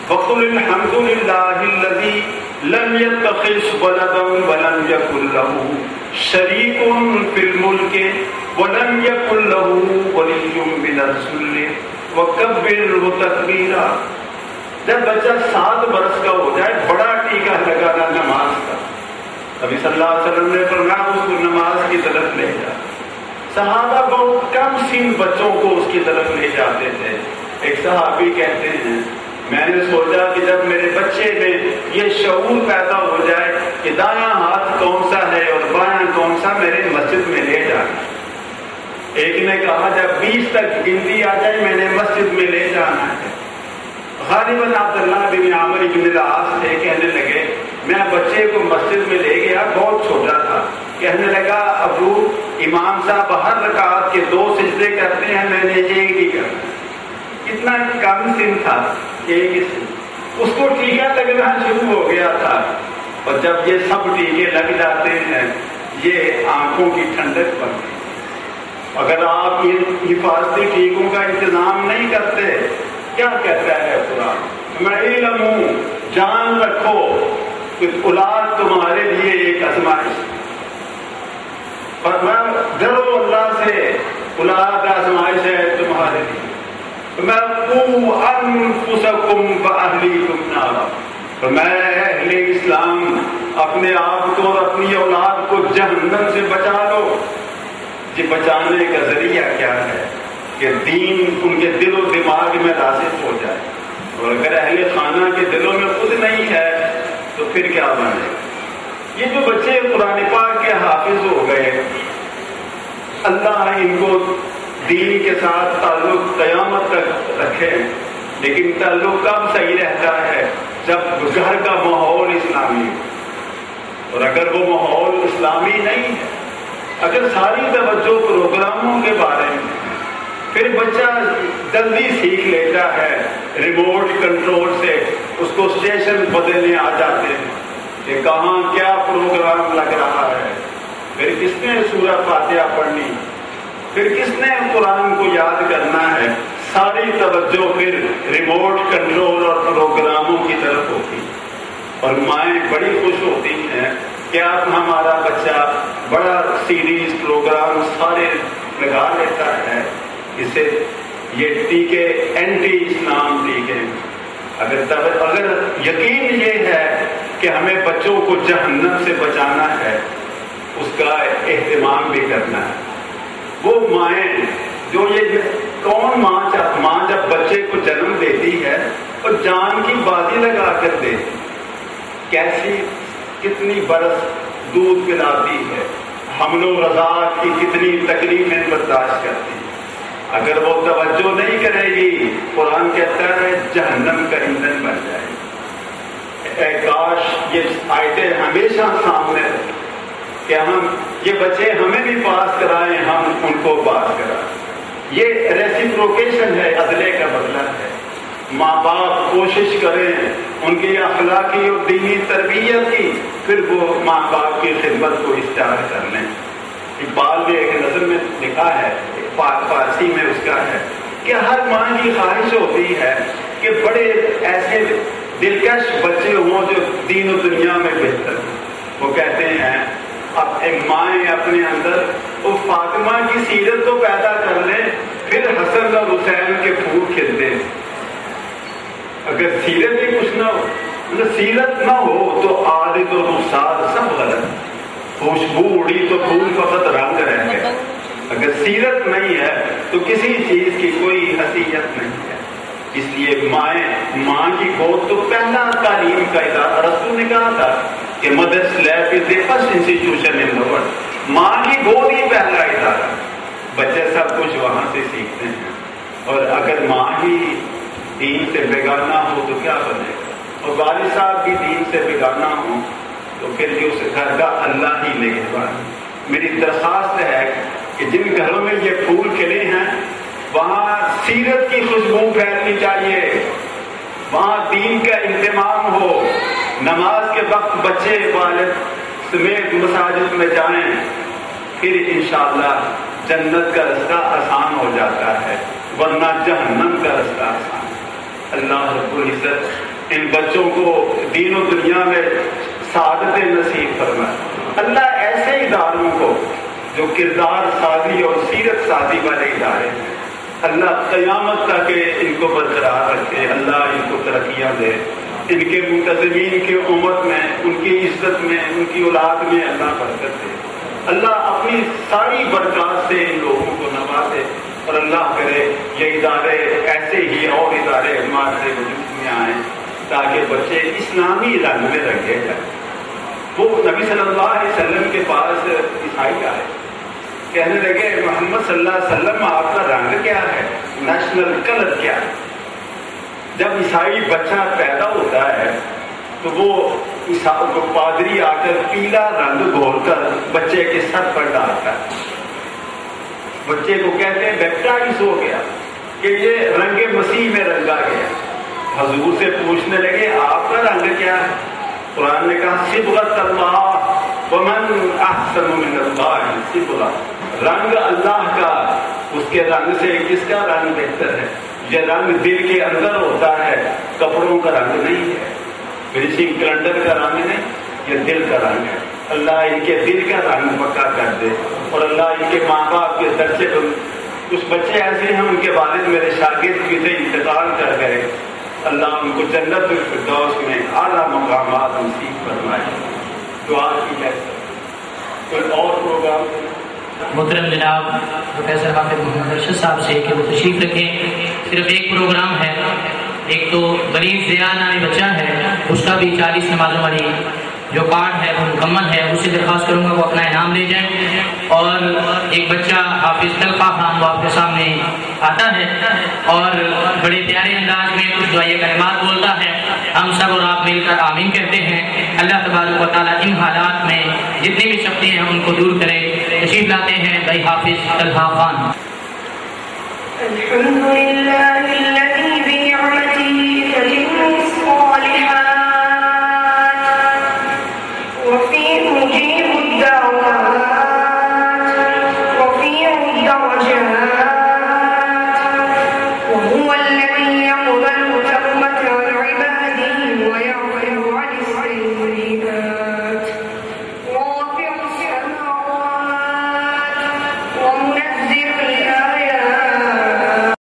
وقل الحمد للہ الذی لم يتخذ ولدا ولم يكن له شریک فی الملک ولم يكن له ولی من الذل وکبرہ تکبیرا۔ جب بچہ 7 برس کا ہو جائے بڑا ٹیکہ لگانا نماز کا، نبی صلی اللہ علیہ وسلم نے فرمایا اس کو نماز کی طرف لے جا۔ صحابہ بہت کم سن بچوں کو اس کی طرف لے جاتے تھے۔ ایک صحابی کہتے ہیں میں نے سوچا کہ جب میرے بچے میں یہ شعور پیدا ہو جائے کہ دایاں ہاتھ کون سا ہے اور بایاں کون سا، میرے مسجد میں لے جانا۔ ایک نے کہا جب 20 تک گنتی آ جائے میں نے مسجد میں لے جانا ہے۔ غالباً عبداللہ بن عامر بن العاص سے کہنے لگے میں بچے کو مسجد میں لے گیا، بہت چھوٹا تھا، کہنے لگا ابو امام صاحب ہر رکعت کے 2 سجدے کرتے ہیں، میں نے ایک نہیں کرنا۔ کتنا کم سن تھا، ایک ہی سن۔ اس کو ٹیکہ لگنا شروع ہو گیا تھا، اور جب یہ سب ٹیکے لگ جاتے ہیں یہ آنکھوں کی ٹھنڈک بنتی۔ اگر آپ ان حفاظتی ٹیکوں کا انتظام نہیں کرتے، کیا کہتا ہے قرآن؟ میں علم ہوں، جان رکھو کہ اولاد تمہارے لیے ایک آزمائش، اور میں ڈرو اللہ سے، اولاد آزمائش ہے تمہارے لیے۔ میں قوا انفسکم واہلیکم نارا، تو میں اہل اسلام اپنے آپ کو اور اپنی اولاد کو جہنم سے بچا لو۔ یہ بچانے کا ذریعہ کیا ہے کہ دین ان کے دل و دماغ میں راسخ ہو جائے، اور اگر اہل خانہ کے دلوں میں خود نہیں ہے تو پھر کیا بنے؟ یہ جو بچے قرآن پاک کے حافظ ہو گئے، اللہ ان کو دین کے ساتھ تعلق قیامت تک رکھے، لیکن تعلق کب صحیح رہتا ہے؟ جب گھر کا ماحول اسلامی ہو، اور اگر وہ ماحول اسلامی نہیں ہے، اگر ساری توجہ پروگراموں کے بارے میں، پھر بچہ جلدی سیکھ لیتا ہے، ریموٹ کنٹرول سے اس کو اسٹیشن بدلنے آ جاتے ہیں کہ کہاں کیا پروگرام لگ رہا ہے، پھر کس نے سورہ فاتحہ پڑھنی، پھر کس نے قرآن کو یاد کرنا ہے، ساری توجہ پھر ریموٹ کنٹرول اور پروگراموں کی طرف ہوتی، اور مائیں بڑی خوش ہوتی ہیں کہ اب ہمارا بچہ بڑا سیریز پروگرام سارے لگا لیتا ہے۔ اسے یہ ٹیکے اینٹی اسلام ٹیکے، اگر یقین یہ ہے کہ ہمیں بچوں کو جہنم سے بچانا ہے، اس کا اہتمام بھی کرنا ہے۔ وہ مائیں جو یہ کون ماں جب بچے کو جنم دیتی ہے اور جان کی بازی لگا کر دے، کیسی کتنی برس دودھ پلاتی ہے، حمل و رضاعت کی کتنی تکلیفیں برداشت کرتی ہے، اگر وہ توجہ نہیں کرے گی قرآن کہتا ہے جہنم کا ایندھن بن جائے۔ اے کاش یہ آیتیں ہمیشہ سامنے رہیں کہ ہم یہ بچے ہمیں بھی پاس کرائیں، ہم ان کو پاس کرائیں۔ یہ ریسیپروکیشن ہے، عدلے کا بدلہ ہے۔ ماں باپ کوشش کریں ان کی اخلاقی اور دینی تربیت کی، پھر وہ ماں باپ کی خدمت کو اختیار کر لیں۔ اقبال نے ایک نظم میں لکھا ہے، فارسی میں اس کا ہے کہ ہر ماں کی خواہش ہوتی ہے کہ بڑے ایسے دلکش بچے ہوں جو دین و دنیا میں بہتر ہوں۔ وہ کہتے ہیں اب ایک مائیں اپنے اندر وہ فاطمہ کی سیرت تو پیدا کر لیں، پھر حسن اور حسین کے پھول کھلتے۔ اگر سیرت ہی کچھ نہ ہو، سیرت نہ ہو تو عادت اور رخسار سب غلط، خوشبو اڑی تو پھول فقط رنگ رہ گئے۔ اگر سیرت نہیں ہے تو کسی چیز کی کوئی حیثیت نہیں ہے۔ اس لیے ماں کی گود تو پہلا تعلیم کا ادارہ، رسول نے کہا تھا کہ مدرس lab is the first institution in the world, ماں کی گود ہی پہلا ادارہ، بچے سب کچھ وہاں سے سیکھتے ہیں۔ اور اگر ماں ہی دین سے بیگانہ ہو تو کیا بنے گا، اور والد صاحب بھی دین سے بیگانہ ہوں تو پھر جو اس گھر کا اللہ ہی لے گا۔ میری درخواست ہے کہ جن گھروں میں یہ پھول کھلے ہیں وہاں سیرت کی خوشبو پھیلنی چاہیے، وہاں دین کا اہتمام ہو، نماز کے وقت بچے والد سمیت مساجد میں جائیں، پھر انشاءاللہ جنت کا رستہ آسان ہو جاتا ہے، ورنہ جہنم کا رستہ آسان ہے۔ اللہ رب العزت ان بچوں کو دین و دنیا میں سعادت نصیب فرمائے۔ اللہ ایسے اداروں کو جو کردار سازی اور سیرت سازی والے ادارے ہیں، اللہ قیامت تک ان کو برقرار رکھے، اللہ ان کو ترقیاں دے، ان کے منتظمین کی امت میں، ان کی عزت میں، ان کی اولاد میں اللہ برکت دے، اللہ اپنی ساری برکات سے ان لوگوں کو نوازے، اور اللہ کرے یہ ادارے ایسے ہی اور ادارے ہمارے وجود میں آئیں تاکہ بچے اسلامی رنگ میں رنگے جائیں۔ وہ نبی صلی اللہ علیہ وسلم کے پاس عیسائی آئے، کہنے لگے محمد صلی اللہ علیہ وسلم آپ کا رنگ کیا ہے، نیشنل کلر کیا ہے؟ جب عیسائی بچہ پیدا ہوتا ہے تو وہ پادری آ کر پیلا رنگ گھول کر بچے کے سر پر ڈالتا ہے، بچے کو کہتے ہیں بیپٹائز ہو گیا، کہ یہ رنگ مسیح میں رنگا گیا۔ حضور سے پوچھنے لگے آپ کا رنگ کیا ہے؟ قرآن نے کہا صبغۃ اللہ ومن احسن من اللہ صبغہ، رنگ اللہ کا، اس کے رنگ سے کس کا رنگ بہتر ہے؟ یہ رنگ دل کے اندر ہوتا ہے، کپڑوں کا رنگ نہیں ہے، فنیشنگ کلنڈر کا رنگ نہیں، یہ دل کا رنگ ہے۔ اللہ ان کے دل کا رنگ پکا کر دے، اور اللہ ان کے ماں باپ کے درجے پر، کچھ بچے ایسے ہیں ان کے والد میرے شاگرد بھی سے انتقال کر گئے، اللہ ان کو جنت الفردوس میں اعلیٰ مقامات نصیب فرمائے۔ دعا کی جائے۔ کوئی اور پروگرام؟ محترم جناب پروفیسر حافظ محمد ارشد صاحب سے کہ وہ تشریف رکھیں۔ صرف ایک پروگرام ہے، ایک تو غریب ضیاء نامی بچہ ہے، اس کا بھی 40 نمازوں والی جو کارڈ ہے وہ مکمل ہے، اس سے درخواست کروں گا وہ اپنا انعام لے جائیں۔ اور ایک بچہ حافظ طلحہ خان وہ آپ کے سامنے آتا ہے اور بڑے پیارے انداز میں کچھ دعائیہ کلمات بولتا ہے، ہم سب اور آپ مل کر آمین کہتے ہیں۔ اللہ تبارک و تعالیٰ ان حالات میں جتنی بھی سختی ہیں ان کو دور کرے۔ تشریف لاتے ہیں بھائی حافظ طلحہ خان۔ الحمد للہ